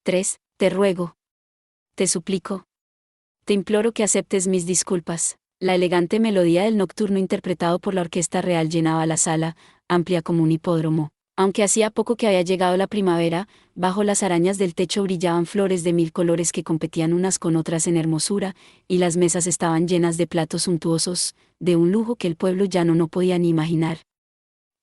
3. Te ruego. Te suplico. Te imploro que aceptes mis disculpas. La elegante melodía del nocturno interpretado por la Orquesta Real llenaba la sala, amplia como un hipódromo. Aunque hacía poco que había llegado la primavera, bajo las arañas del techo brillaban flores de 1000 colores que competían unas con otras en hermosura, y las mesas estaban llenas de platos suntuosos, de un lujo que el pueblo llano no podía ni imaginar.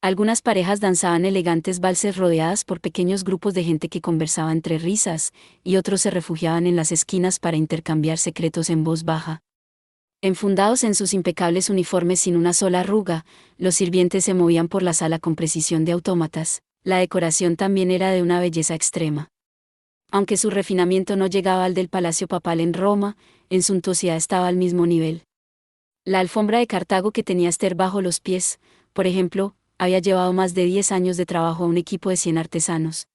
Algunas parejas danzaban elegantes valses rodeadas por pequeños grupos de gente que conversaba entre risas, y otros se refugiaban en las esquinas para intercambiar secretos en voz baja. Enfundados en sus impecables uniformes sin una sola arruga, los sirvientes se movían por la sala con precisión de autómatas. La decoración también era de una belleza extrema. Aunque su refinamiento no llegaba al del Palacio Papal en Roma, en suntuosidad estaba al mismo nivel. La alfombra de Cartago que tenía Esther bajo los pies, por ejemplo, había llevado más de 10 años de trabajo a un equipo de 100 artesanos.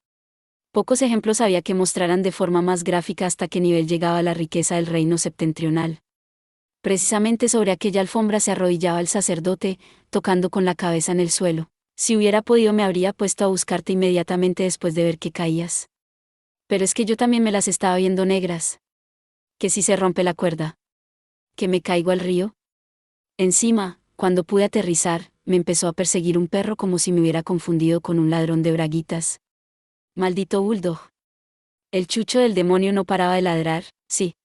Pocos ejemplos había que mostraran de forma más gráfica hasta qué nivel llegaba la riqueza del reino septentrional. Precisamente sobre aquella alfombra se arrodillaba el sacerdote, tocando con la cabeza en el suelo. Si hubiera podido me habría puesto a buscarte inmediatamente después de ver que caías. Pero es que yo también me las estaba viendo negras. Que si se rompe la cuerda. Que me caigo al río. Encima, cuando pude aterrizar, me empezó a perseguir un perro como si me hubiera confundido con un ladrón de braguitas. Maldito bulldog. El chucho del demonio no paraba de ladrar, sí.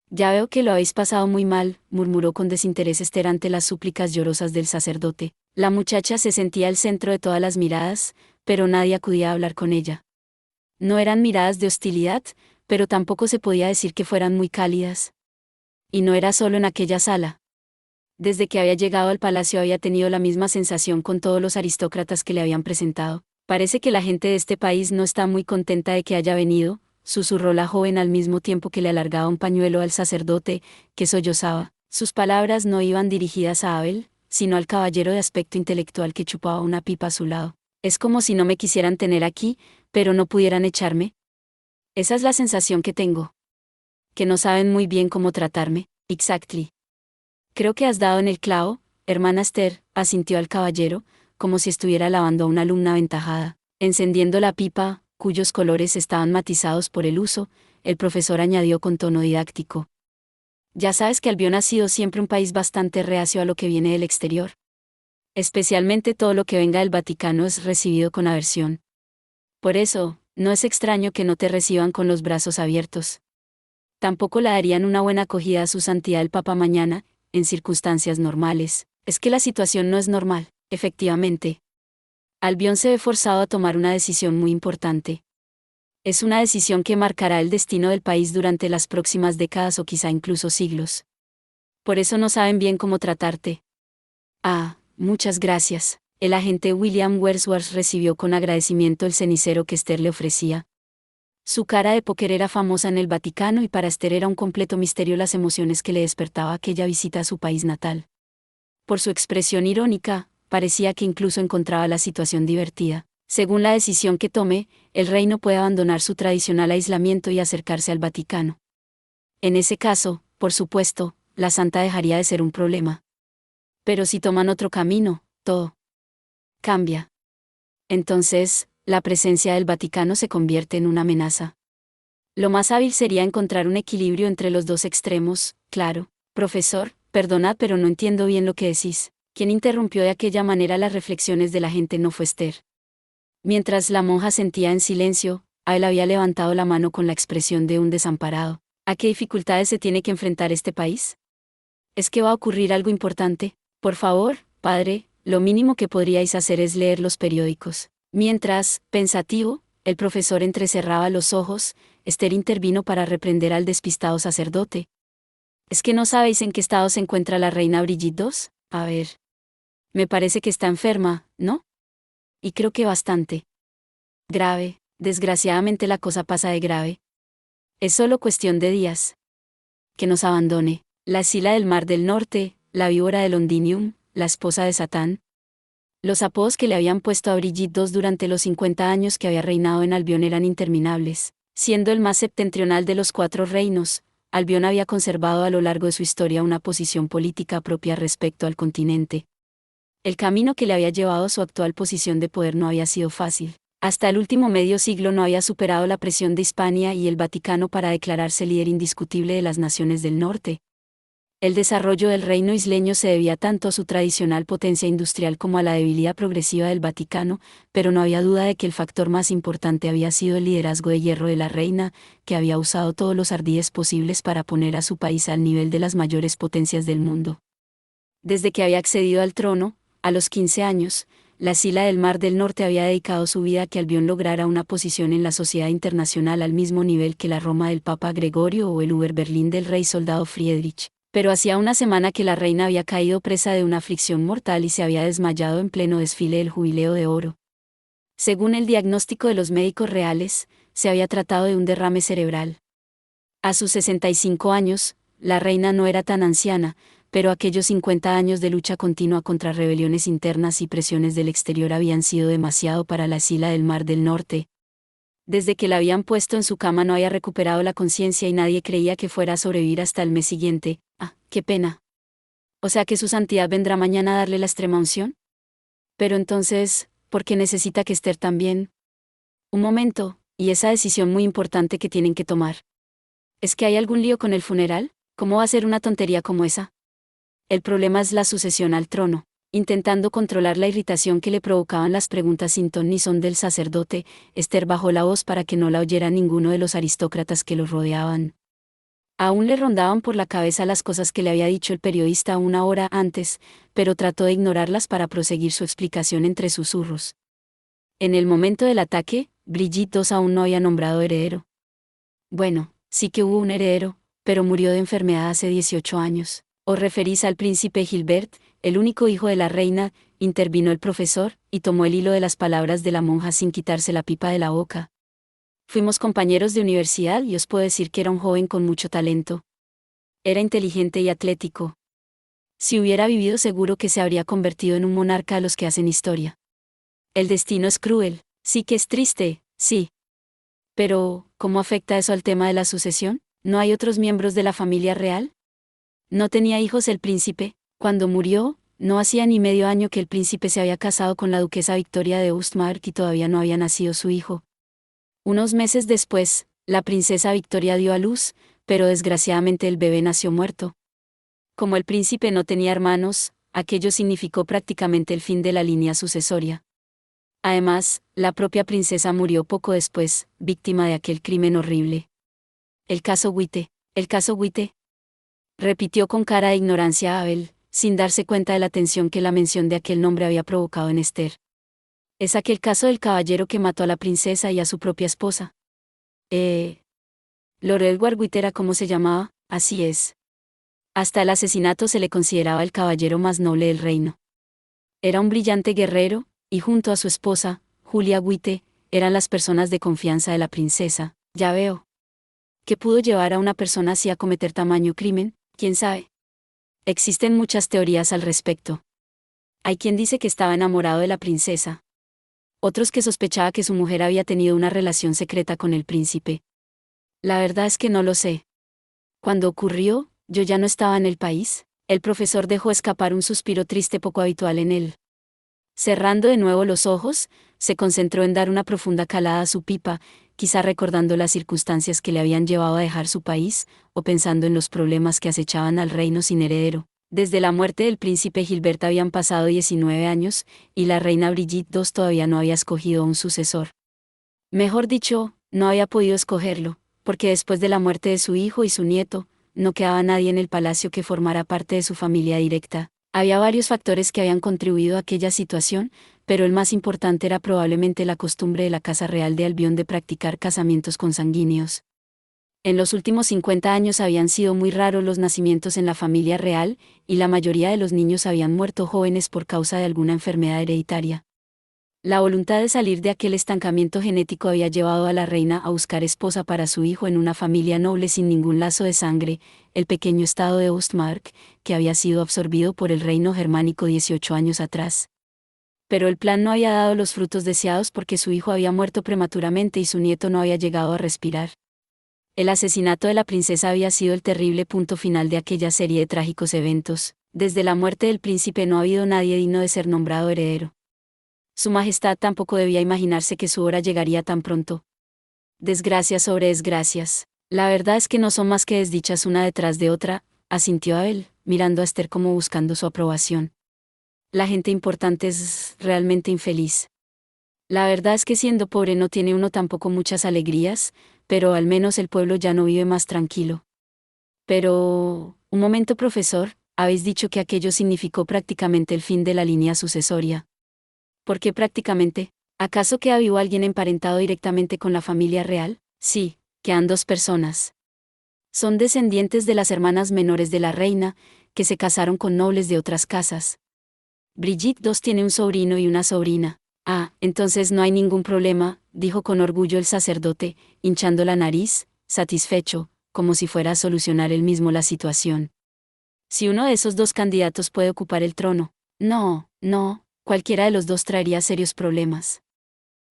Ya veo que lo habéis pasado muy mal, murmuró con desinterés Esther ante las súplicas llorosas del sacerdote. La muchacha se sentía el centro de todas las miradas, pero nadie acudía a hablar con ella. No eran miradas de hostilidad, pero tampoco se podía decir que fueran muy cálidas. Y no era solo en aquella sala. Desde que había llegado al palacio había tenido la misma sensación con todos los aristócratas que le habían presentado. Parece que la gente de este país no está muy contenta de que haya venido, susurró la joven al mismo tiempo que le alargaba un pañuelo al sacerdote, que sollozaba. Sus palabras no iban dirigidas a Abel, sino al caballero de aspecto intelectual que chupaba una pipa a su lado. Es como si no me quisieran tener aquí, pero no pudieran echarme. Esa es la sensación que tengo. Que no saben muy bien cómo tratarme. Exactly. Creo que has dado en el clavo, hermana Esther, asintió al caballero, como si estuviera alabando a una alumna aventajada. Encendiendo la pipa, cuyos colores estaban matizados por el uso, el profesor añadió con tono didáctico. Ya sabes que Albión ha sido siempre un país bastante reacio a lo que viene del exterior. Especialmente todo lo que venga del Vaticano es recibido con aversión. Por eso, no es extraño que no te reciban con los brazos abiertos. Tampoco le darían una buena acogida a su santidad el Papa mañana, en circunstancias normales. Es que la situación no es normal, efectivamente. Albión se ve forzado a tomar una decisión muy importante. Es una decisión que marcará el destino del país durante las próximas décadas o quizá incluso siglos. Por eso no saben bien cómo tratarte. Ah, muchas gracias. El agente William Wordsworth recibió con agradecimiento el cenicero que Esther le ofrecía. Su cara de póker era famosa en el Vaticano y para Esther era un completo misterio las emociones que le despertaba aquella visita a su país natal. Por su expresión irónica, parecía que incluso encontraba la situación divertida. Según la decisión que tome, el reino puede abandonar su tradicional aislamiento y acercarse al Vaticano. En ese caso, por supuesto, la santa dejaría de ser un problema. Pero si toman otro camino, todo cambia. Entonces, la presencia del Vaticano se convierte en una amenaza. Lo más hábil sería encontrar un equilibrio entre los dos extremos, claro. Profesor, perdonad pero no entiendo bien lo que decís. Quien interrumpió de aquella manera las reflexiones de la gente no fue Esther. Mientras la monja sentía en silencio, Abel había levantado la mano con la expresión de un desamparado. ¿A qué dificultades se tiene que enfrentar este país? ¿Es que va a ocurrir algo importante? Por favor, padre, lo mínimo que podríais hacer es leer los periódicos. Mientras, pensativo, el profesor entrecerraba los ojos, Esther intervino para reprender al despistado sacerdote. ¿Es que no sabéis en qué estado se encuentra la reina Brigitte II? A ver. Me parece que está enferma, ¿no? Y creo que bastante. Grave, desgraciadamente la cosa pasa de grave. Es solo cuestión de días. Que nos abandone. La Sila del Mar del Norte, la víbora de Londinium, la esposa de Satán. Los apodos que le habían puesto a Brigitte II durante los 50 años que había reinado en Albión eran interminables. Siendo el más septentrional de los 4 reinos, Albión había conservado a lo largo de su historia una posición política propia respecto al continente. El camino que le había llevado a su actual posición de poder no había sido fácil. Hasta el último medio siglo no había superado la presión de Hispania y el Vaticano para declararse líder indiscutible de las naciones del norte. El desarrollo del reino isleño se debía tanto a su tradicional potencia industrial como a la debilidad progresiva del Vaticano, pero no había duda de que el factor más importante había sido el liderazgo de hierro de la reina, que había usado todos los ardíes posibles para poner a su país al nivel de las mayores potencias del mundo. Desde que había accedido al trono, a los 15 años, la Sila del Mar del Norte había dedicado su vida a que Albión lograra una posición en la sociedad internacional al mismo nivel que la Roma del Papa Gregorio o el Uber Berlín del rey soldado Friedrich. Pero hacía una semana que la reina había caído presa de una aflicción mortal y se había desmayado en pleno desfile del Jubileo de Oro. Según el diagnóstico de los médicos reales, se había tratado de un derrame cerebral. A sus 65 años, la reina no era tan anciana, pero aquellos 50 años de lucha continua contra rebeliones internas y presiones del exterior habían sido demasiado para la Sila del Mar del Norte. Desde que la habían puesto en su cama no había recuperado la conciencia y nadie creía que fuera a sobrevivir hasta el mes siguiente. Ah, qué pena. O sea que su santidad vendrá mañana a darle la extrema unción. Pero entonces, ¿por qué necesita que Esther también? Un momento, y esa decisión muy importante que tienen que tomar. ¿Es que hay algún lío con el funeral? ¿Cómo va a ser una tontería como esa? El problema es la sucesión al trono. Intentando controlar la irritación que le provocaban las preguntas sin ton ni son del sacerdote, Esther bajó la voz para que no la oyera ninguno de los aristócratas que los rodeaban. Aún le rondaban por la cabeza las cosas que le había dicho el periodista una hora antes, pero trató de ignorarlas para proseguir su explicación entre susurros. En el momento del ataque, Brigitte II aún no había nombrado heredero. Bueno, sí que hubo un heredero, pero murió de enfermedad hace 18 años. ¿Os referís al príncipe Gilbert, el único hijo de la reina?, intervino el profesor, y tomó el hilo de las palabras de la monja sin quitarse la pipa de la boca. Fuimos compañeros de universidad y os puedo decir que era un joven con mucho talento. Era inteligente y atlético. Si hubiera vivido seguro que se habría convertido en un monarca de los que hacen historia. El destino es cruel, sí que es triste, sí. Pero, ¿cómo afecta eso al tema de la sucesión? ¿No hay otros miembros de la familia real? No tenía hijos el príncipe. Cuando murió, no hacía ni medio año que el príncipe se había casado con la duquesa Victoria de Ostmark y todavía no había nacido su hijo. Unos meses después, la princesa Victoria dio a luz, pero desgraciadamente el bebé nació muerto. Como el príncipe no tenía hermanos, aquello significó prácticamente el fin de la línea sucesoria. Además, la propia princesa murió poco después, víctima de aquel crimen horrible. El caso Witte, repitió con cara de ignorancia Abel, sin darse cuenta de la tensión que la mención de aquel nombre había provocado en Esther. Es aquel caso del caballero que mató a la princesa y a su propia esposa. Lord Edward Witte era como se llamaba, así es. Hasta el asesinato se le consideraba el caballero más noble del reino. Era un brillante guerrero, y junto a su esposa, Julia Witte, eran las personas de confianza de la princesa. Ya veo. ¿Qué pudo llevar a una persona así a cometer tamaño crimen? ¿Quién sabe? Existen muchas teorías al respecto. Hay quien dice que estaba enamorado de la princesa. Otros que sospechaba que su mujer había tenido una relación secreta con el príncipe. La verdad es que no lo sé. Cuando ocurrió, yo ya no estaba en el país. El profesor dejó escapar un suspiro triste poco habitual en él. Cerrando de nuevo los ojos, se concentró en dar una profunda calada a su pipa, quizá recordando las circunstancias que le habían llevado a dejar su país, o pensando en los problemas que acechaban al reino sin heredero. Desde la muerte del príncipe Gilbert habían pasado 19 años, y la reina Brigitte II todavía no había escogido un sucesor. Mejor dicho, no había podido escogerlo, porque después de la muerte de su hijo y su nieto, no quedaba nadie en el palacio que formara parte de su familia directa. Había varios factores que habían contribuido a aquella situación, pero el más importante era probablemente la costumbre de la Casa Real de Albión de practicar casamientos consanguíneos. En los últimos 50 años habían sido muy raros los nacimientos en la familia real, y la mayoría de los niños habían muerto jóvenes por causa de alguna enfermedad hereditaria. La voluntad de salir de aquel estancamiento genético había llevado a la reina a buscar esposa para su hijo en una familia noble sin ningún lazo de sangre, el pequeño estado de Ostmark, que había sido absorbido por el reino germánico 18 años atrás. Pero el plan no había dado los frutos deseados porque su hijo había muerto prematuramente y su nieto no había llegado a respirar. El asesinato de la princesa había sido el terrible punto final de aquella serie de trágicos eventos. Desde la muerte del príncipe no ha habido nadie digno de ser nombrado heredero. Su Majestad tampoco debía imaginarse que su hora llegaría tan pronto. Desgracias sobre desgracias. La verdad es que no son más que desdichas una detrás de otra, asintió Abel, mirando a Esther como buscando su aprobación. La gente importante es realmente infeliz. La verdad es que siendo pobre no tiene uno tampoco muchas alegrías, pero al menos el pueblo ya no vive más tranquilo. Pero, un momento, profesor, habéis dicho que aquello significó prácticamente el fin de la línea sucesoria. ¿Por qué prácticamente? ¿Acaso queda vivo alguien emparentado directamente con la familia real? Sí, quedan dos personas. Son descendientes de las hermanas menores de la reina, que se casaron con nobles de otras casas. Brigitte II tiene un sobrino y una sobrina. Ah, entonces no hay ningún problema, dijo con orgullo el sacerdote, hinchando la nariz, satisfecho, como si fuera a solucionar él mismo la situación. Si uno de esos dos candidatos puede ocupar el trono. No, cualquiera de los dos traería serios problemas.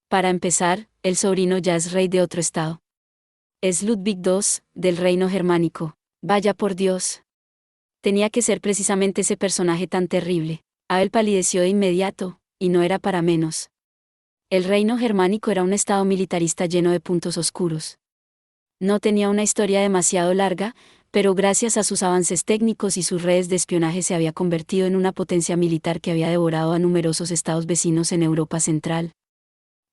Para empezar, el sobrino ya es rey de otro estado. Es Ludwig II, del reino germánico. Vaya por Dios. Tenía que ser precisamente ese personaje tan terrible. Abel palideció de inmediato, y no era para menos. El reino germánico era un estado militarista lleno de puntos oscuros. No tenía una historia demasiado larga, pero gracias a sus avances técnicos y sus redes de espionaje se había convertido en una potencia militar que había devorado a numerosos estados vecinos en Europa Central.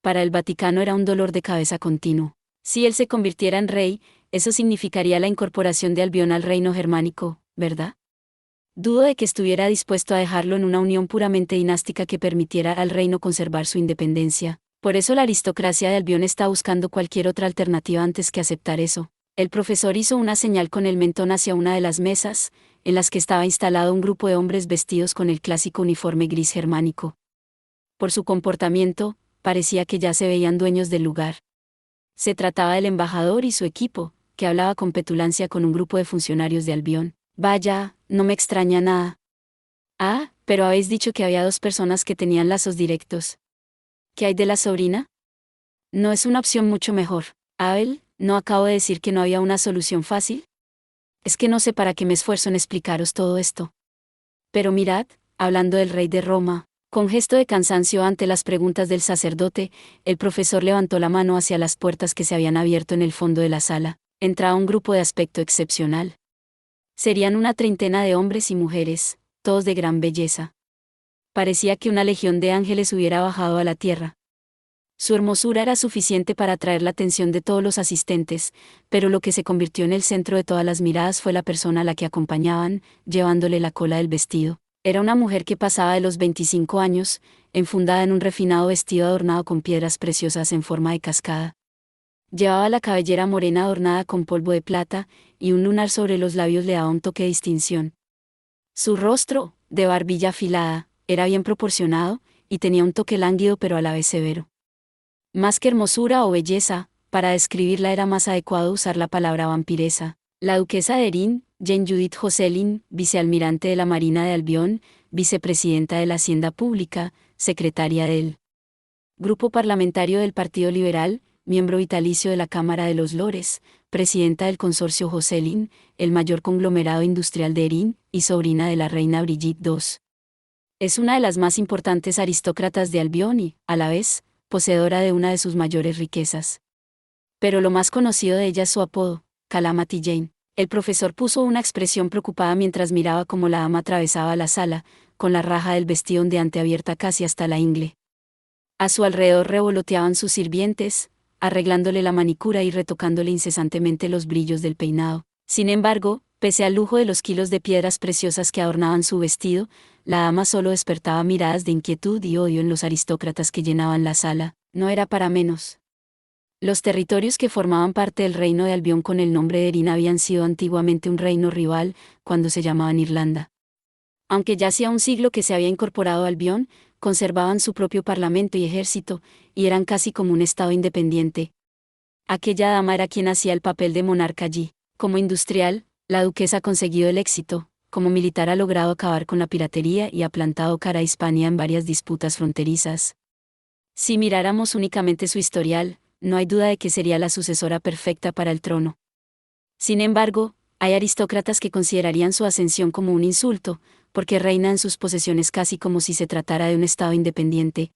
Para el Vaticano era un dolor de cabeza continuo. Si él se convirtiera en rey, eso significaría la incorporación de Albión al reino germánico, ¿verdad? Dudo de que estuviera dispuesto a dejarlo en una unión puramente dinástica que permitiera al reino conservar su independencia. Por eso la aristocracia de Albión está buscando cualquier otra alternativa antes que aceptar eso. El profesor hizo una señal con el mentón hacia una de las mesas, en las que estaba instalado un grupo de hombres vestidos con el clásico uniforme gris germánico. Por su comportamiento, parecía que ya se veían dueños del lugar. Se trataba del embajador y su equipo, que hablaba con petulancia con un grupo de funcionarios de Albión. Vaya, no me extraña nada. Ah, pero habéis dicho que había dos personas que tenían lazos directos. ¿Qué hay de la sobrina? No es una opción mucho mejor. Abel, ¿no acabo de decir que no había una solución fácil? Es que no sé para qué me esfuerzo en explicaros todo esto. Pero mirad, hablando del rey de Roma, con gesto de cansancio ante las preguntas del sacerdote, el profesor levantó la mano hacia las puertas que se habían abierto en el fondo de la sala. Entraba un grupo de aspecto excepcional. Serían una treintena de hombres y mujeres, todos de gran belleza. Parecía que una legión de ángeles hubiera bajado a la tierra. Su hermosura era suficiente para atraer la atención de todos los asistentes, pero lo que se convirtió en el centro de todas las miradas fue la persona a la que acompañaban, llevándole la cola del vestido. Era una mujer que pasaba de los 25 años, enfundada en un refinado vestido adornado con piedras preciosas en forma de cascada. Llevaba la cabellera morena adornada con polvo de plata, y un lunar sobre los labios le daba un toque de distinción. Su rostro, de barbilla afilada, era bien proporcionado, y tenía un toque lánguido pero a la vez severo. Más que hermosura o belleza, para describirla era más adecuado usar la palabra vampiresa. La duquesa de Erin, Jane Judith Jocelyn, vicealmirante de la Marina de Albión, vicepresidenta de la Hacienda Pública, secretaria del Grupo Parlamentario del Partido Liberal, miembro vitalicio de la Cámara de los Lores, presidenta del consorcio Jocelyn, el mayor conglomerado industrial de Erin, y sobrina de la reina Brigitte II. Es una de las más importantes aristócratas de Albión y, a la vez, poseedora de una de sus mayores riquezas. Pero lo más conocido de ella es su apodo, Calamity Jane. El profesor puso una expresión preocupada mientras miraba cómo la dama atravesaba la sala, con la raja del vestido ondeante abierta casi hasta la ingle. A su alrededor revoloteaban sus sirvientes, arreglándole la manicura y retocándole incesantemente los brillos del peinado. Sin embargo, pese al lujo de los kilos de piedras preciosas que adornaban su vestido, la dama solo despertaba miradas de inquietud y odio en los aristócratas que llenaban la sala. No era para menos. Los territorios que formaban parte del reino de Albión con el nombre de Erin habían sido antiguamente un reino rival, cuando se llamaban Irlanda. Aunque ya hacía un siglo que se había incorporado a Albión, conservaban su propio parlamento y ejército, y eran casi como un estado independiente. Aquella dama era quien hacía el papel de monarca allí. Como industrial, la duquesa ha conseguido el éxito, como militar ha logrado acabar con la piratería y ha plantado cara a Hispania en varias disputas fronterizas. Si miráramos únicamente su historial, no hay duda de que sería la sucesora perfecta para el trono. Sin embargo, hay aristócratas que considerarían su ascensión como un insulto, porque reina en sus posesiones casi como si se tratara de un estado independiente.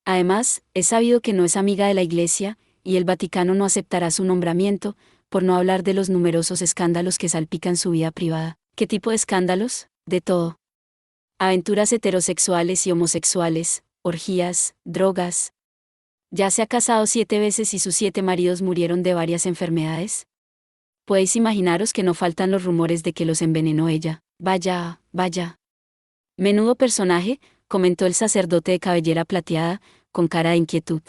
Además, es sabido que no es amiga de la Iglesia, y el Vaticano no aceptará su nombramiento, por no hablar de los numerosos escándalos que salpican su vida privada. ¿Qué tipo de escándalos? De todo. Aventuras heterosexuales y homosexuales, orgías, drogas. Ya se ha casado 7 veces y sus 7 maridos murieron de varias enfermedades. Podéis imaginaros que no faltan los rumores de que los envenenó ella. Vaya, vaya. Menudo personaje, comentó el sacerdote de cabellera plateada, con cara de inquietud.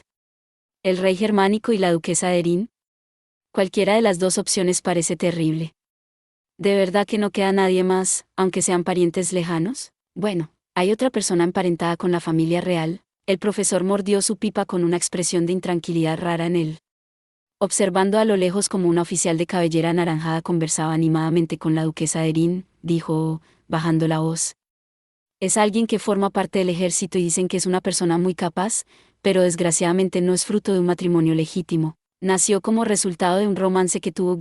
¿El rey germánico y la duquesa de Erin? Cualquiera de las dos opciones parece terrible. ¿De verdad que no queda nadie más, aunque sean parientes lejanos? Bueno, hay otra persona emparentada con la familia real. El profesor mordió su pipa con una expresión de intranquilidad rara en él. Observando a lo lejos como una oficial de cabellera anaranjada conversaba animadamente con la duquesa de Erin, dijo, bajando la voz. Es alguien que forma parte del ejército y dicen que es una persona muy capaz, pero desgraciadamente no es fruto de un matrimonio legítimo. Nació como resultado de un romance que tuvo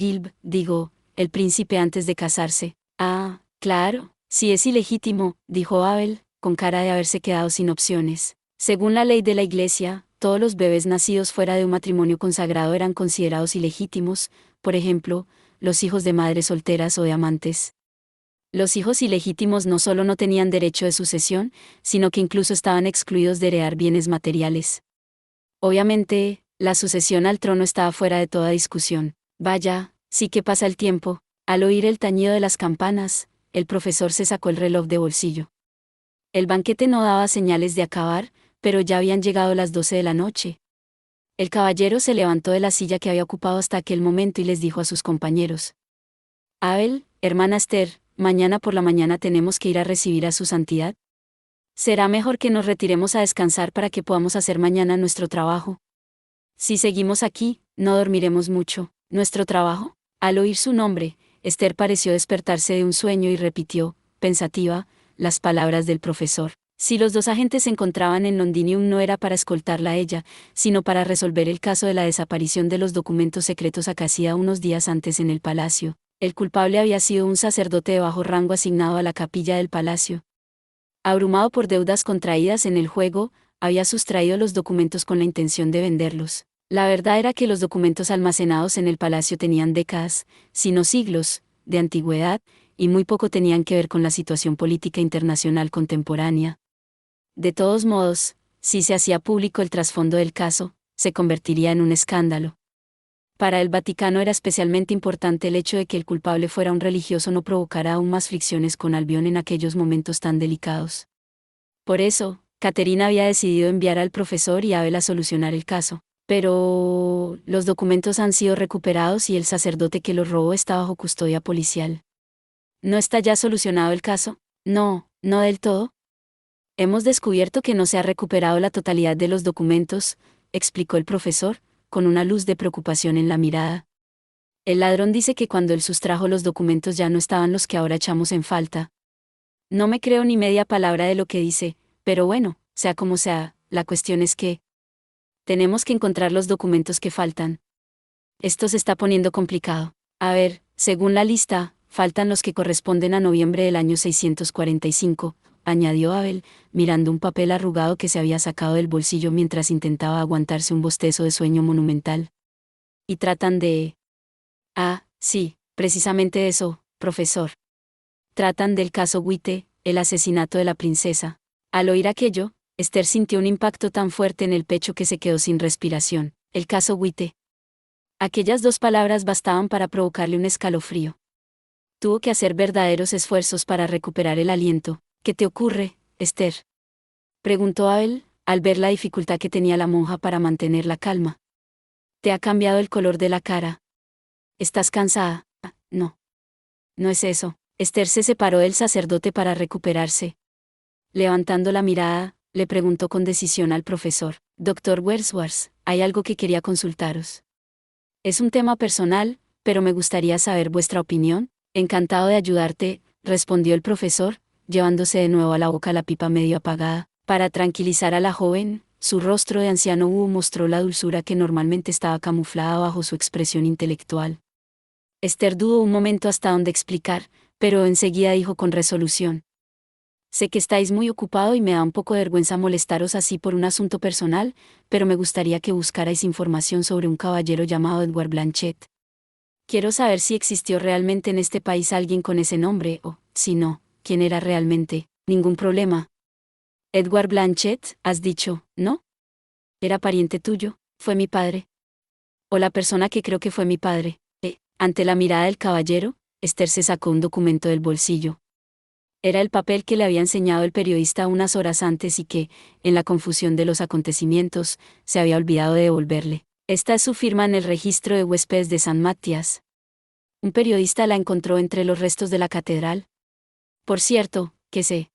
el príncipe antes de casarse. Ah, claro, si es ilegítimo, dijo Abel, con cara de haberse quedado sin opciones. Según la ley de la Iglesia, todos los bebés nacidos fuera de un matrimonio consagrado eran considerados ilegítimos, por ejemplo, los hijos de madres solteras o de amantes. Los hijos ilegítimos no solo no tenían derecho de sucesión, sino que incluso estaban excluidos de heredar bienes materiales. Obviamente, la sucesión al trono estaba fuera de toda discusión. Vaya, sí que pasa el tiempo. Al oír el tañido de las campanas, el profesor se sacó el reloj de bolsillo. El banquete no daba señales de acabar, pero ya habían llegado las 12 de la noche. El caballero se levantó de la silla que había ocupado hasta aquel momento y les dijo a sus compañeros. Abel, hermana Esther, mañana por la mañana tenemos que ir a recibir a su santidad. Será mejor que nos retiremos a descansar para que podamos hacer mañana nuestro trabajo. Si seguimos aquí, no dormiremos mucho. ¿Nuestro trabajo? Al oír su nombre, Esther pareció despertarse de un sueño y repitió, pensativa, las palabras del profesor. Si los dos agentes se encontraban en Londinium no era para escoltarla a ella, sino para resolver el caso de la desaparición de los documentos secretos acaecida unos días antes en el palacio. El culpable había sido un sacerdote de bajo rango asignado a la capilla del palacio. Abrumado por deudas contraídas en el juego, había sustraído los documentos con la intención de venderlos. La verdad era que los documentos almacenados en el palacio tenían décadas, si no siglos, de antigüedad, y muy poco tenían que ver con la situación política internacional contemporánea. De todos modos, si se hacía público el trasfondo del caso, se convertiría en un escándalo. Para el Vaticano era especialmente importante el hecho de que el culpable fuera un religioso no provocara aún más fricciones con Albión en aquellos momentos tan delicados. Por eso, Caterina había decidido enviar al profesor y a Abel a solucionar el caso. Pero los documentos han sido recuperados y el sacerdote que los robó está bajo custodia policial. ¿No está ya solucionado el caso? No, no del todo. Hemos descubierto que no se ha recuperado la totalidad de los documentos, explicó el profesor, con una luz de preocupación en la mirada. El ladrón dice que cuando él sustrajo los documentos ya no estaban los que ahora echamos en falta. No me creo ni media palabra de lo que dice, pero bueno, sea como sea, la cuestión es que tenemos que encontrar los documentos que faltan. Esto se está poniendo complicado. A ver, según la lista, faltan los que corresponden a noviembre del año 645, añadió Abel, mirando un papel arrugado que se había sacado del bolsillo mientras intentaba aguantarse un bostezo de sueño monumental. Y tratan de... Ah, sí, precisamente eso, profesor. Tratan del caso Witte, el asesinato de la princesa. Al oír aquello, Esther sintió un impacto tan fuerte en el pecho que se quedó sin respiración. El caso Witte. Aquellas 2 palabras bastaban para provocarle un escalofrío. Tuvo que hacer verdaderos esfuerzos para recuperar el aliento. ¿Qué te ocurre, Esther?, preguntó Abel, al ver la dificultad que tenía la monja para mantener la calma. ¿Te ha cambiado el color de la cara? ¿Estás cansada? No. No es eso. Esther se separó del sacerdote para recuperarse. Levantando la mirada, le preguntó con decisión al profesor. Doctor Wordsworth, hay algo que quería consultaros. Es un tema personal, pero me gustaría saber vuestra opinión. Encantado de ayudarte, respondió el profesor, llevándose de nuevo a la boca la pipa medio apagada. Para tranquilizar a la joven, su rostro de anciano mostró la dulzura que normalmente estaba camuflada bajo su expresión intelectual. Esther dudó un momento hasta dónde explicar, pero enseguida dijo con resolución. Sé que estáis muy ocupado y me da un poco de vergüenza molestaros así por un asunto personal, pero me gustaría que buscarais información sobre un caballero llamado Edward Blanchet. Quiero saber si existió realmente en este país alguien con ese nombre, o, si no, quién era realmente. Ningún problema. Edward Blanchet, has dicho, ¿no? ¿Era pariente tuyo? ¿Fue mi padre? O la persona que creo que fue mi padre. Ante la mirada del caballero, Esther se sacó un documento del bolsillo. Era el papel que le había enseñado el periodista unas horas antes y que, en la confusión de los acontecimientos, se había olvidado de devolverle. Esta es su firma en el registro de huéspedes de San Matías. Un periodista la encontró entre los restos de la catedral. Por cierto, que sé.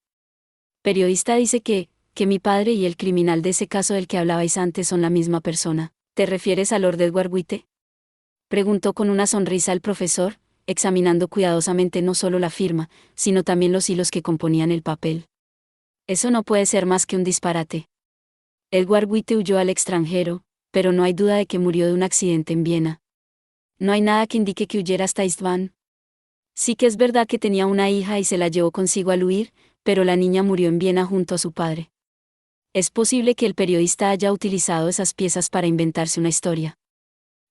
Periodista dice que mi padre y el criminal de ese caso del que hablabais antes son la misma persona. ¿Te refieres a Lord Edward White? Preguntó con una sonrisa el profesor, examinando cuidadosamente no solo la firma, sino también los hilos que componían el papel. Eso no puede ser más que un disparate. Edward White huyó al extranjero, pero no hay duda de que murió de un accidente en Viena. No hay nada que indique que huyera hasta Istvan. Sí que es verdad que tenía una hija y se la llevó consigo al huir, pero la niña murió en Viena junto a su padre. Es posible que el periodista haya utilizado esas piezas para inventarse una historia.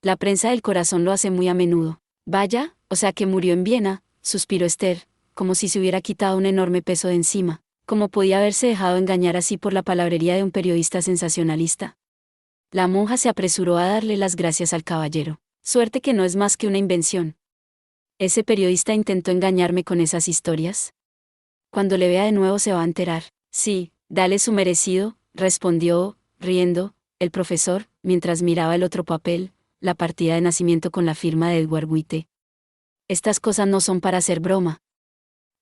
La prensa del corazón lo hace muy a menudo. Vaya, o sea que murió en Viena, suspiró Esther, como si se hubiera quitado un enorme peso de encima. ¿Cómo podía haberse dejado engañar así por la palabrería de un periodista sensacionalista? La monja se apresuró a darle las gracias al caballero. Suerte que no es más que una invención. ¿Ese periodista intentó engañarme con esas historias? Cuando le vea de nuevo se va a enterar. Sí, dale su merecido, respondió, riendo, el profesor, mientras miraba el otro papel, la partida de nacimiento con la firma de Edward White. Estas cosas no son para hacer broma.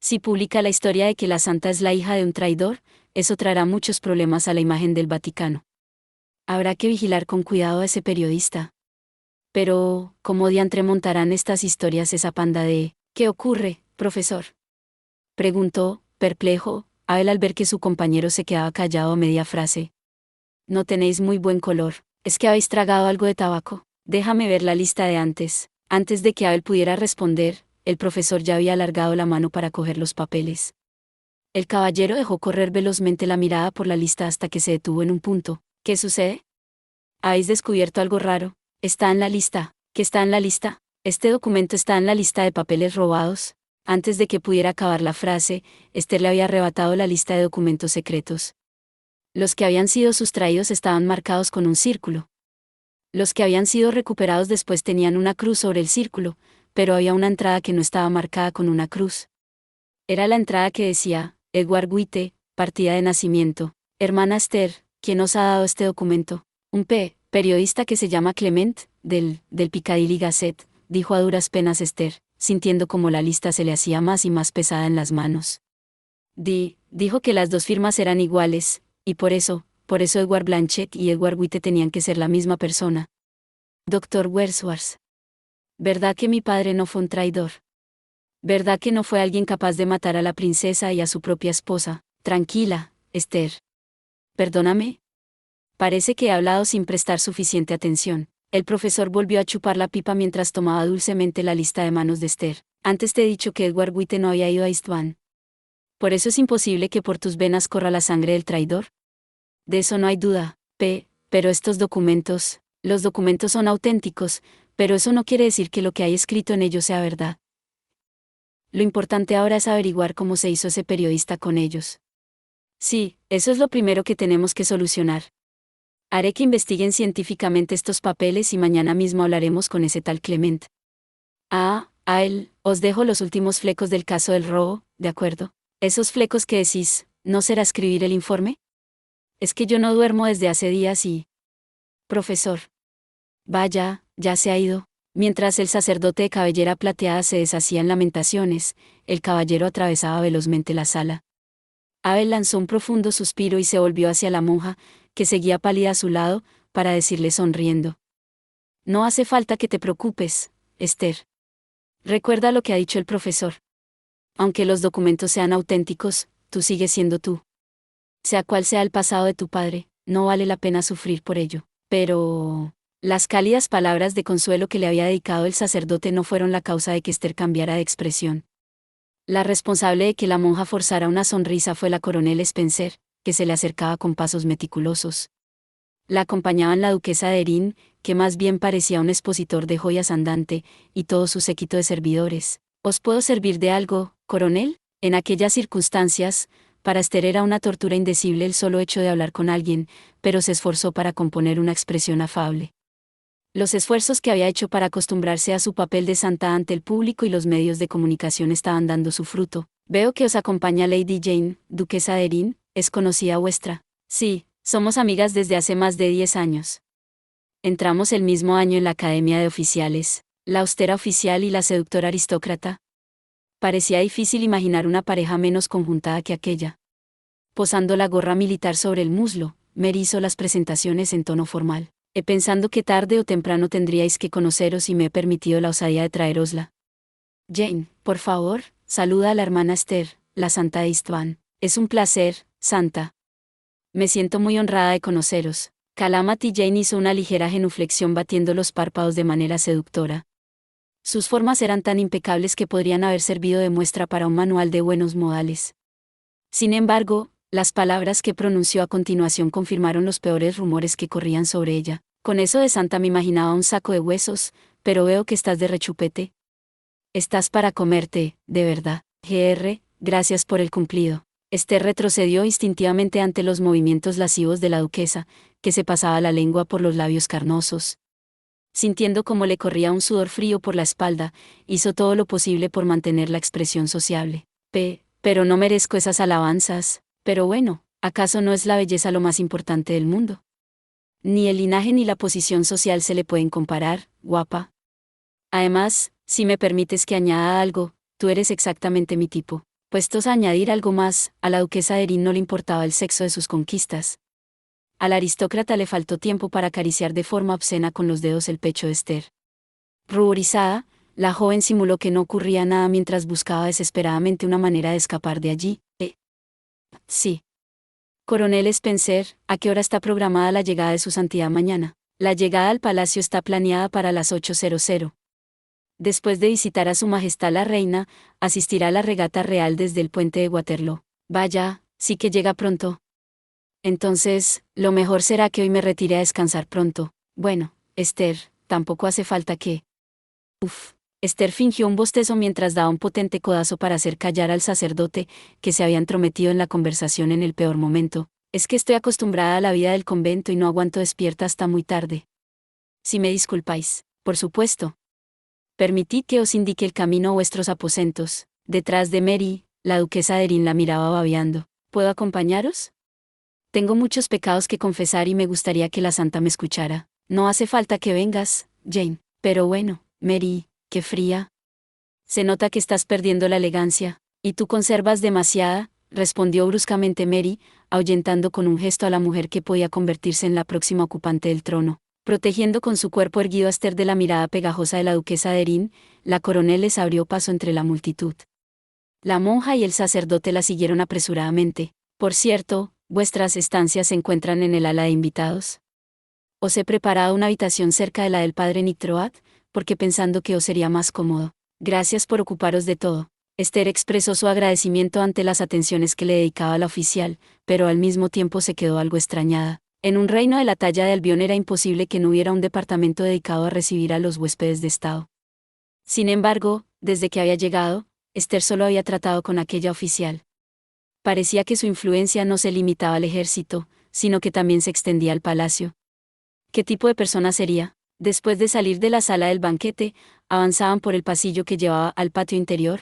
Si publica la historia de que la santa es la hija de un traidor, eso traerá muchos problemas a la imagen del Vaticano. Habrá que vigilar con cuidado a ese periodista. Pero, ¿cómo diantre montarán estas historias esa panda de... ¿Qué ocurre, profesor? Preguntó, perplejo, Abel al ver que su compañero se quedaba callado a media frase. No tenéis muy buen color, ¿es que habéis tragado algo de tabaco? Déjame ver la lista de antes. Antes de que Abel pudiera responder, el profesor ya había alargado la mano para coger los papeles. El caballero dejó correr velozmente la mirada por la lista hasta que se detuvo en un punto. ¿Qué sucede? ¿Habéis descubierto algo raro? Está en la lista. ¿Qué está en la lista? Este documento está en la lista de papeles robados. Antes de que pudiera acabar la frase, Esther le había arrebatado la lista de documentos secretos. Los que habían sido sustraídos estaban marcados con un círculo. Los que habían sido recuperados después tenían una cruz sobre el círculo, pero había una entrada que no estaba marcada con una cruz. Era la entrada que decía, Edward White, partida de nacimiento. Hermana Esther, ¿quién os ha dado este documento? Un periodista que se llama Clement, del Piccadilly Gazette, dijo a duras penas Esther, sintiendo como la lista se le hacía más y más pesada en las manos. Dijo que las dos firmas eran iguales, y por eso Edward Blanchet y Edward White tenían que ser la misma persona. Doctor Wordsworth. ¿Verdad que mi padre no fue un traidor? ¿Verdad que no fue alguien capaz de matar a la princesa y a su propia esposa? Tranquila, Esther. Perdóname. Parece que he hablado sin prestar suficiente atención. El profesor volvió a chupar la pipa mientras tomaba dulcemente la lista de manos de Esther. Antes te he dicho que Edward White no había ido a Istvan. ¿Por eso es imposible que por tus venas corra la sangre del traidor? De eso no hay duda, pero los documentos son auténticos, pero eso no quiere decir que lo que hay escrito en ellos sea verdad. Lo importante ahora es averiguar cómo se hizo ese periodista con ellos. Sí, eso es lo primero que tenemos que solucionar. Haré que investiguen científicamente estos papeles y mañana mismo hablaremos con ese tal Clement. A él, os dejo los últimos flecos del caso del robo, ¿de acuerdo? Esos flecos que decís, ¿no será escribir el informe? Es que yo no duermo desde hace días y... Profesor. Vaya, ya se ha ido. Mientras el sacerdote de cabellera plateada se deshacía en lamentaciones, el caballero atravesaba velozmente la sala. Abel lanzó un profundo suspiro y se volvió hacia la monja, que seguía pálida a su lado, para decirle sonriendo. No hace falta que te preocupes, Esther. Recuerda lo que ha dicho el profesor. Aunque los documentos sean auténticos, tú sigues siendo tú. Sea cual sea el pasado de tu padre, no vale la pena sufrir por ello. Pero... Las cálidas palabras de consuelo que le había dedicado el sacerdote no fueron la causa de que Esther cambiara de expresión. La responsable de que la monja forzara una sonrisa fue la coronel Spencer, que se le acercaba con pasos meticulosos. La acompañaban la duquesa de Erin, que más bien parecía un expositor de joyas andante, y todo su séquito de servidores. ¿Os puedo servir de algo, coronel? En aquellas circunstancias, para Esther era una tortura indecible el solo hecho de hablar con alguien, pero se esforzó para componer una expresión afable. Los esfuerzos que había hecho para acostumbrarse a su papel de santa ante el público y los medios de comunicación estaban dando su fruto. Veo que os acompaña Lady Jane, duquesa de Erin, ¿es conocida vuestra? Sí, somos amigas desde hace más de 10 años. Entramos el mismo año en la Academia de Oficiales, la austera oficial y la seductora aristócrata. Parecía difícil imaginar una pareja menos conjuntada que aquella. Posando la gorra militar sobre el muslo, Mary hizo las presentaciones en tono formal. Pensando que tarde o temprano tendríais que conoceros y me he permitido la osadía de traerosla. Jane, por favor, saluda a la hermana Esther, la santa de Istvan. Es un placer, santa. Me siento muy honrada de conoceros. Calamity Jane hizo una ligera genuflexión batiendo los párpados de manera seductora. Sus formas eran tan impecables que podrían haber servido de muestra para un manual de buenos modales. Sin embargo, las palabras que pronunció a continuación confirmaron los peores rumores que corrían sobre ella. Con eso de santa me imaginaba un saco de huesos, pero veo que estás de rechupete. Estás para comerte, de verdad. Gracias por el cumplido. Esther retrocedió instintivamente ante los movimientos lascivos de la duquesa, que se pasaba la lengua por los labios carnosos. Sintiendo cómo le corría un sudor frío por la espalda, hizo todo lo posible por mantener la expresión sociable. Pero no merezco esas alabanzas. Pero bueno, ¿acaso no es la belleza lo más importante del mundo? Ni el linaje ni la posición social se le pueden comparar, guapa. Además, si me permites que añada algo, tú eres exactamente mi tipo. Puestos a añadir algo más, a la duquesa de Erin no le importaba el sexo de sus conquistas. Al aristócrata le faltó tiempo para acariciar de forma obscena con los dedos el pecho de Esther. Ruborizada, la joven simuló que no ocurría nada mientras buscaba desesperadamente una manera de escapar de allí. Sí. Coronel Spencer, ¿a qué hora está programada la llegada de su santidad mañana? La llegada al palacio está planeada para las 8:00. Después de visitar a su majestad la reina, asistirá a la regata real desde el puente de Waterloo. Vaya, sí que llega pronto. Entonces, lo mejor será que hoy me retire a descansar pronto. Bueno, Esther, tampoco hace falta que... Esther fingió un bostezo mientras daba un potente codazo para hacer callar al sacerdote, que se había entrometido en la conversación en el peor momento. Es que estoy acostumbrada a la vida del convento y no aguanto despierta hasta muy tarde. Si me disculpáis, por supuesto. Permitid que os indique el camino a vuestros aposentos. Detrás de Mary, la duquesa de Erin la miraba babeando. ¿Puedo acompañaros? Tengo muchos pecados que confesar y me gustaría que la santa me escuchara. No hace falta que vengas, Jane. Pero bueno, Mary, qué fría. Se nota que estás perdiendo la elegancia. Y tú conservas demasiada, respondió bruscamente Mary, ahuyentando con un gesto a la mujer que podía convertirse en la próxima ocupante del trono. Protegiendo con su cuerpo erguido a Esther de la mirada pegajosa de la duquesa de Erin, la coronel les abrió paso entre la multitud. La monja y el sacerdote la siguieron apresuradamente. Por cierto, vuestras estancias se encuentran en el ala de invitados. Os he preparado una habitación cerca de la del padre Nictroat, porque pensando que os sería más cómodo. Gracias por ocuparos de todo. Esther expresó su agradecimiento ante las atenciones que le dedicaba la oficial, pero al mismo tiempo se quedó algo extrañada. En un reino de la talla de Albión era imposible que no hubiera un departamento dedicado a recibir a los huéspedes de estado. Sin embargo, desde que había llegado, Esther solo había tratado con aquella oficial. Parecía que su influencia no se limitaba al ejército, sino que también se extendía al palacio. ¿Qué tipo de persona sería? Después de salir de la sala del banquete, avanzaban por el pasillo que llevaba al patio interior.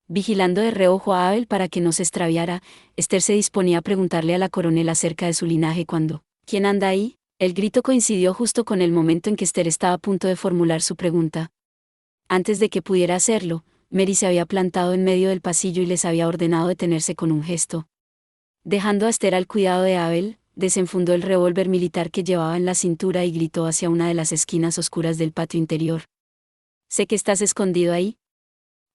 Vigilando de reojo a Abel para que no se extraviara, Esther se disponía a preguntarle a la coronel acerca de su linaje cuando, ¿quién anda ahí? El grito coincidió justo con el momento en que Esther estaba a punto de formular su pregunta. Antes de que pudiera hacerlo, Mary se había plantado en medio del pasillo y les había ordenado detenerse con un gesto. Dejando a Esther al cuidado de Abel, desenfundó el revólver militar que llevaba en la cintura y gritó hacia una de las esquinas oscuras del patio interior. Sé que estás escondido ahí.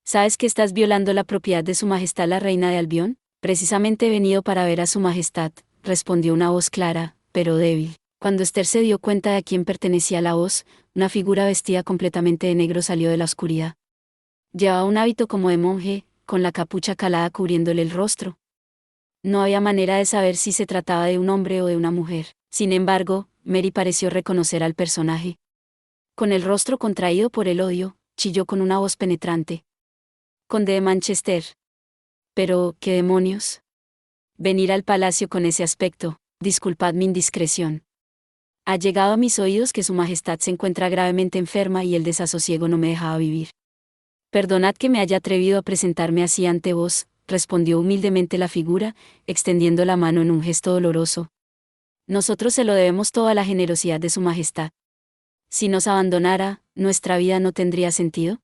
¿Sabes que estás violando la propiedad de su majestad la reina de Albión? Precisamente he venido para ver a su majestad, respondió una voz clara, pero débil. Cuando Esther se dio cuenta de a quién pertenecía la voz, una figura vestida completamente de negro salió de la oscuridad. Llevaba un hábito como de monje, con la capucha calada cubriéndole el rostro. No había manera de saber si se trataba de un hombre o de una mujer. Sin embargo, Mary pareció reconocer al personaje. Con el rostro contraído por el odio, chilló con una voz penetrante. Conde de Manchester. Pero, ¿qué demonios? Venir al palacio con ese aspecto, disculpad mi indiscreción. Ha llegado a mis oídos que su majestad se encuentra gravemente enferma y el desasosiego no me dejaba vivir. Perdonad que me haya atrevido a presentarme así ante vos, respondió humildemente la figura, extendiendo la mano en un gesto doloroso. Nosotros se lo debemos todo a la generosidad de su majestad. Si nos abandonara, ¿nuestra vida no tendría sentido?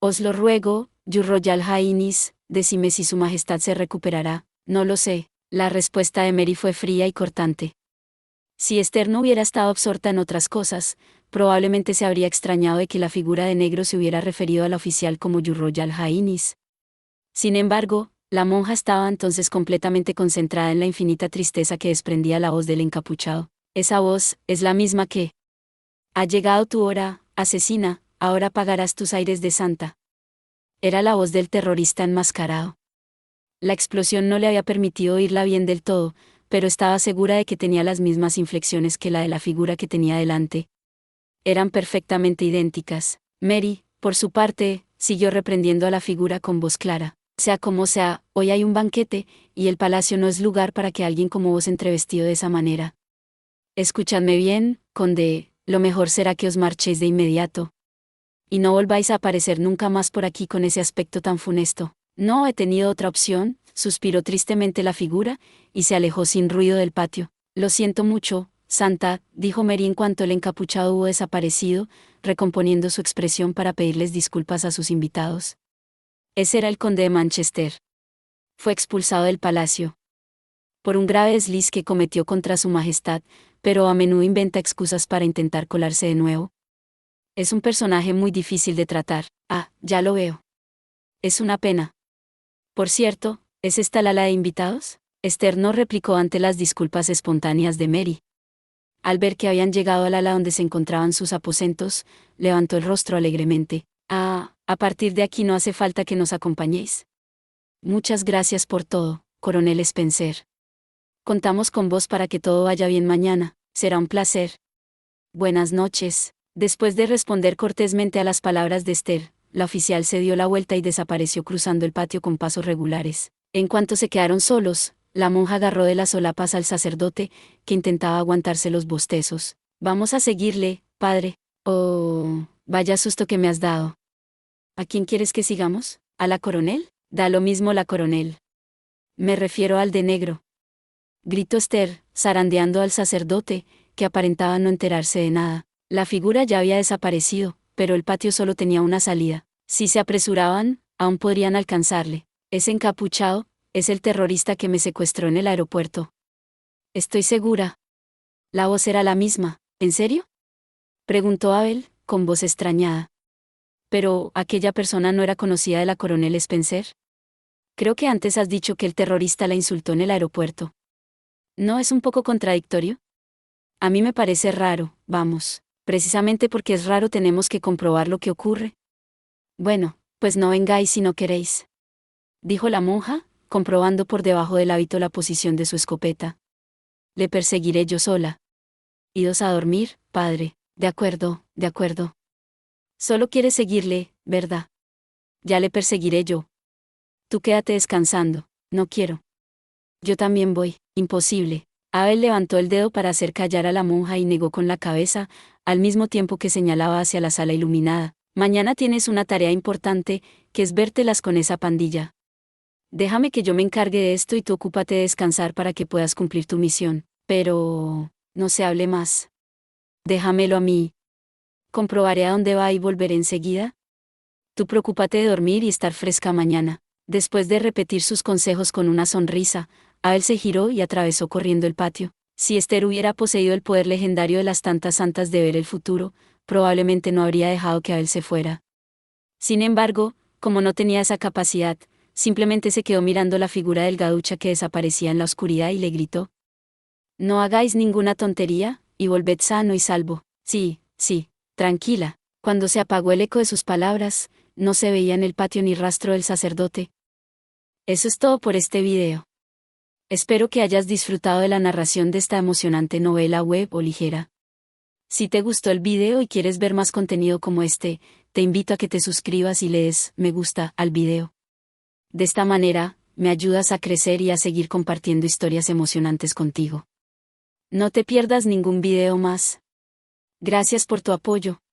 Os lo ruego, Your Royal Highness, decime si su majestad se recuperará. No lo sé. La respuesta de Mary fue fría y cortante. Si Esther no hubiera estado absorta en otras cosas, probablemente se habría extrañado de que la figura de negro se hubiera referido a la oficial como Your Royal Highness. Sin embargo, la monja estaba entonces completamente concentrada en la infinita tristeza que desprendía la voz del encapuchado. Esa voz es la misma que: ha llegado tu hora, asesina, ahora pagarás tus aires de santa. Era la voz del terrorista enmascarado. La explosión no le había permitido oírla bien del todo, pero estaba segura de que tenía las mismas inflexiones que la de la figura que tenía delante. Eran perfectamente idénticas. Mary, por su parte, siguió reprendiendo a la figura con voz clara. Sea como sea, hoy hay un banquete, y el palacio no es lugar para que alguien como vos entre vestido de esa manera. Escuchadme bien, conde, lo mejor será que os marchéis de inmediato. Y no volváis a aparecer nunca más por aquí con ese aspecto tan funesto. No he tenido otra opción, suspiró tristemente la figura, y se alejó sin ruido del patio. Lo siento mucho, santa, dijo Mary en cuanto el encapuchado hubo desaparecido, recomponiendo su expresión para pedirles disculpas a sus invitados. Ese era el conde de Manchester. Fue expulsado del palacio por un grave desliz que cometió contra su majestad, pero a menudo inventa excusas para intentar colarse de nuevo. Es un personaje muy difícil de tratar. Ah, ya lo veo. Es una pena. Por cierto, ¿es esta la de invitados? Esther no replicó ante las disculpas espontáneas de Mary. Al ver que habían llegado al ala donde se encontraban sus aposentos, levantó el rostro alegremente. Ah, a partir de aquí no hace falta que nos acompañéis. Muchas gracias por todo, coronel Spencer. Contamos con vos para que todo vaya bien mañana. Será un placer. Buenas noches. Después de responder cortésmente a las palabras de Esther, la oficial se dio la vuelta y desapareció cruzando el patio con pasos regulares. En cuanto se quedaron solos, la monja agarró de las solapas al sacerdote, que intentaba aguantarse los bostezos. Vamos a seguirle, padre. Oh, vaya susto que me has dado. ¿A quién quieres que sigamos? ¿A la coronel? Da lo mismo la coronel. Me refiero al de negro. Gritó Esther, zarandeando al sacerdote, que aparentaba no enterarse de nada. La figura ya había desaparecido, pero el patio solo tenía una salida. Si se apresuraban, aún podrían alcanzarle. Ese encapuchado es el terrorista que me secuestró en el aeropuerto. Estoy segura. La voz era la misma. ¿En serio? Preguntó Abel, con voz extrañada. Pero, ¿aquella persona no era conocida de la coronel Spencer? Creo que antes has dicho que el terrorista la insultó en el aeropuerto. ¿No es un poco contradictorio? A mí me parece raro, vamos. Precisamente porque es raro tenemos que comprobar lo que ocurre. Bueno, pues no vengáis si no queréis, dijo la monja, comprobando por debajo del hábito la posición de su escopeta. Le perseguiré yo sola. Idos a dormir, padre. De acuerdo, de acuerdo. Solo quieres seguirle, ¿verdad? Ya le perseguiré yo. Tú quédate descansando. No quiero. Yo también voy. Imposible. Abel levantó el dedo para hacer callar a la monja y negó con la cabeza, al mismo tiempo que señalaba hacia la sala iluminada. Mañana tienes una tarea importante, que es vértelas con esa pandilla. Déjame que yo me encargue de esto y tú ocúpate de descansar para que puedas cumplir tu misión. Pero no se hable más. Déjamelo a mí. Comprobaré a dónde va y volveré enseguida. Tú preocúpate de dormir y estar fresca mañana. Después de repetir sus consejos con una sonrisa, Abel se giró y atravesó corriendo el patio. Si Esther hubiera poseído el poder legendario de las tantas santas de ver el futuro, probablemente no habría dejado que Abel se fuera. Sin embargo, como no tenía esa capacidad, simplemente se quedó mirando la figura delgaducha que desaparecía en la oscuridad y le gritó: «No hagáis ninguna tontería, y volved sano y salvo». Sí, sí, tranquila. Cuando se apagó el eco de sus palabras, no se veía en el patio ni rastro del sacerdote. Eso es todo por este video. Espero que hayas disfrutado de la narración de esta emocionante novela web o ligera. Si te gustó el video y quieres ver más contenido como este, te invito a que te suscribas y le des me gusta al video. De esta manera, me ayudas a crecer y a seguir compartiendo historias emocionantes contigo. No te pierdas ningún video más. Gracias por tu apoyo.